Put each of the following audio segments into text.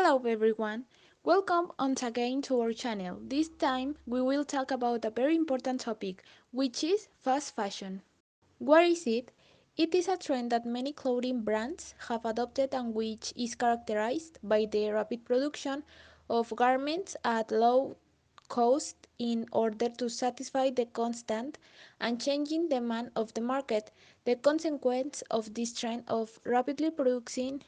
Hello everyone, welcome once again to our channel. This time we will talk about a very important topic, which is fast fashion. What is it? It is a trend that many clothing brands have adopted and which is characterized by the rapid production of garments at low cost in order to satisfy the constant and changing demand of the market. The consequences of this trend of rapidly producing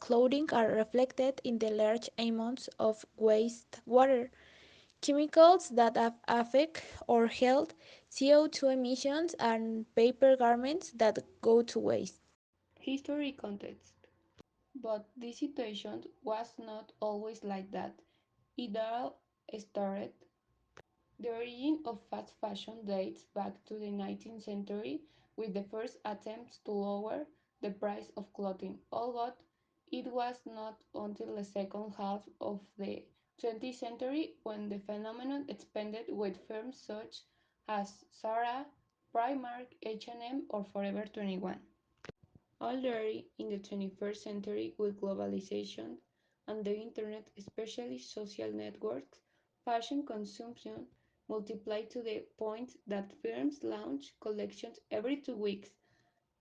clothing are reflected in the large amounts of waste water, chemicals that affect our health, CO2 emissions, and paper garments that go to waste. History context. But this situation was not always like that. It all started. The origin of fast fashion dates back to the 19th century with the first attempts to lower the price of clothing, although it was not until the second half of the 20th century when the phenomenon expanded with firms such as Zara, Primark, H&M, or Forever 21. Already in the 21st century, with globalization and the internet, especially social networks, fashion consumption multiplied to the point that firms launch collections every 2 weeks,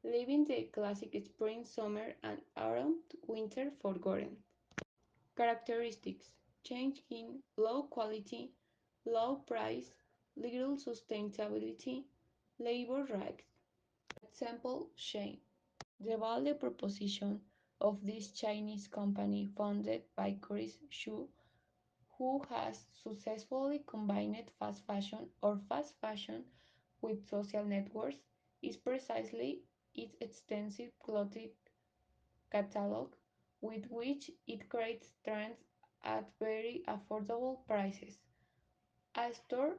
leaving the classic spring, summer, and autumn winter forgotten. Characteristics: change in low quality, low price, little sustainability, labor rights. Example: Shane. The value proposition of this Chinese company founded by Chris Xu, who has successfully combined fast fashion with social networks, is precisely its extensive clothing catalog with which it creates trends at very affordable prices. A store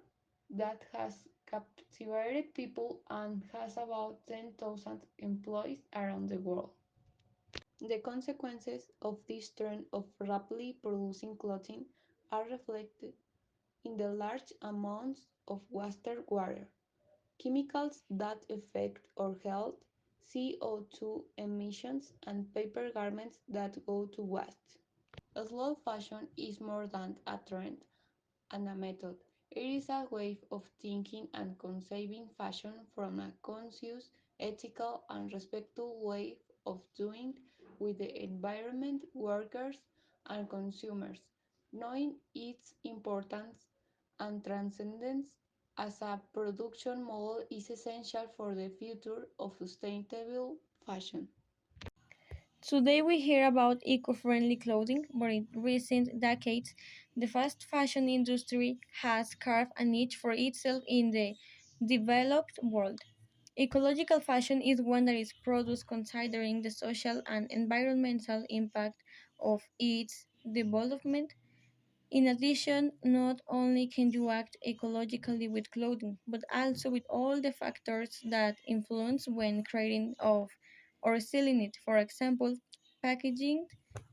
that has captivated people and has about 10,000 employees around the world. The consequences of this trend of rapidly producing clothing are reflected in the large amounts of wasted water, chemicals that affect our health, CO2 emissions, and paper garments that go to waste. Slow fashion is more than a trend and a method. It is a way of thinking and conceiving fashion from a conscious, ethical, and respectful way of doing with the environment, workers, and consumers, knowing its importance and transcendence as a production model is essential for the future of sustainable fashion. Today we hear about eco-friendly clothing, but in recent decades, the fast fashion industry has carved a niche for itself in the developed world. Ecological fashion is one that is produced considering the social and environmental impact of its development. In addition, not only can you act ecologically with clothing, but also with all the factors that influence when creating of or selling it. For example, packaging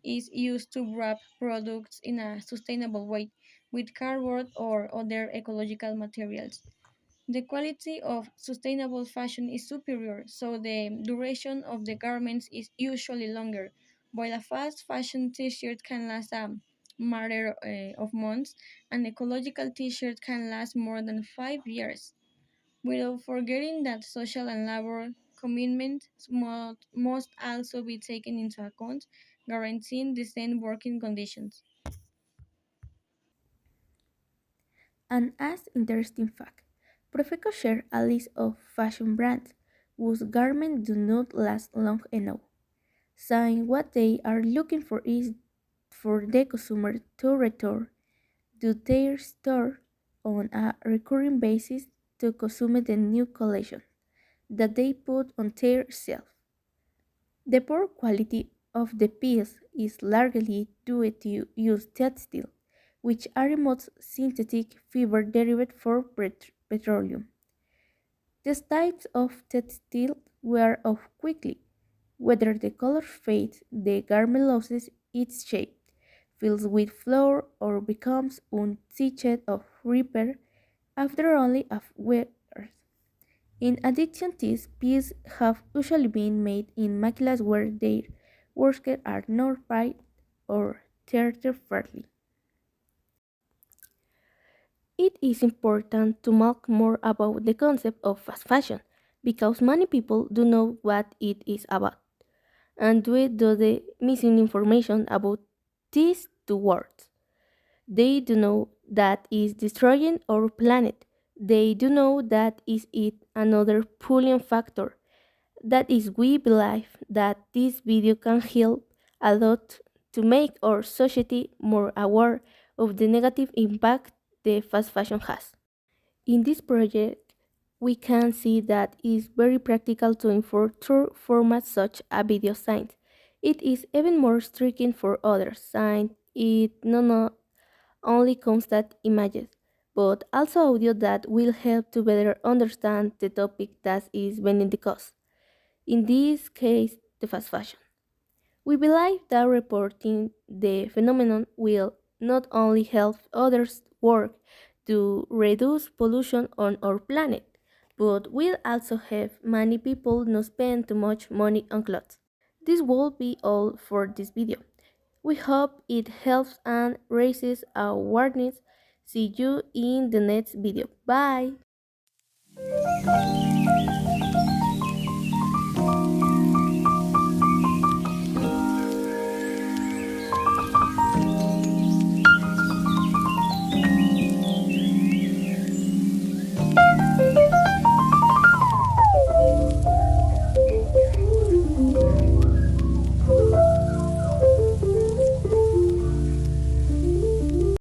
is used to wrap products in a sustainable way with cardboard or other ecological materials. The quality of sustainable fashion is superior, so the duration of the garments is usually longer. While a fast fashion t-shirt can last a matter of months, an ecological t-shirt can last more than 5 years. Without forgetting that social and labor commitments must also be taken into account, guaranteeing the same working conditions. And as interesting fact, Profeco share a list of fashion brands whose garments do not last long enough, saying what they are looking for is for the consumer to return to their store on a recurring basis to consume the new collection that they put on their shelf. The poor quality of the piece is largely due to use textile, which are a most synthetic fiber derived from petroleum. These types of textile wear off quickly. Whether the color fades, the garment loses its shape, fills with flaw, or becomes unstitched or repair after only a few wears. In addition, these pieces have usually been made in maquilas where their workers are not paid or treated fairly. It is important to talk more about the concept of fast fashion because many people do know what it is about and due to the missing information about these two words. They do know that is destroying our planet. They do know that is it another pulling factor. That is we believe that this video can help a lot to make our society more aware of the negative impact the fast fashion has. In this project, we can see that it is very practical to import through formats such as video signs. It is even more striking for other signs. It not only constant images, but also audio that will help to better understand the topic that is being discussed. In this case, the fast fashion. We believe that reporting the phenomenon will not only help others work to reduce pollution on our planet, but will also have many people not spend too much money on clothes. This will be all for this video. We hope it helps and raises awareness. See you in the next video. Bye!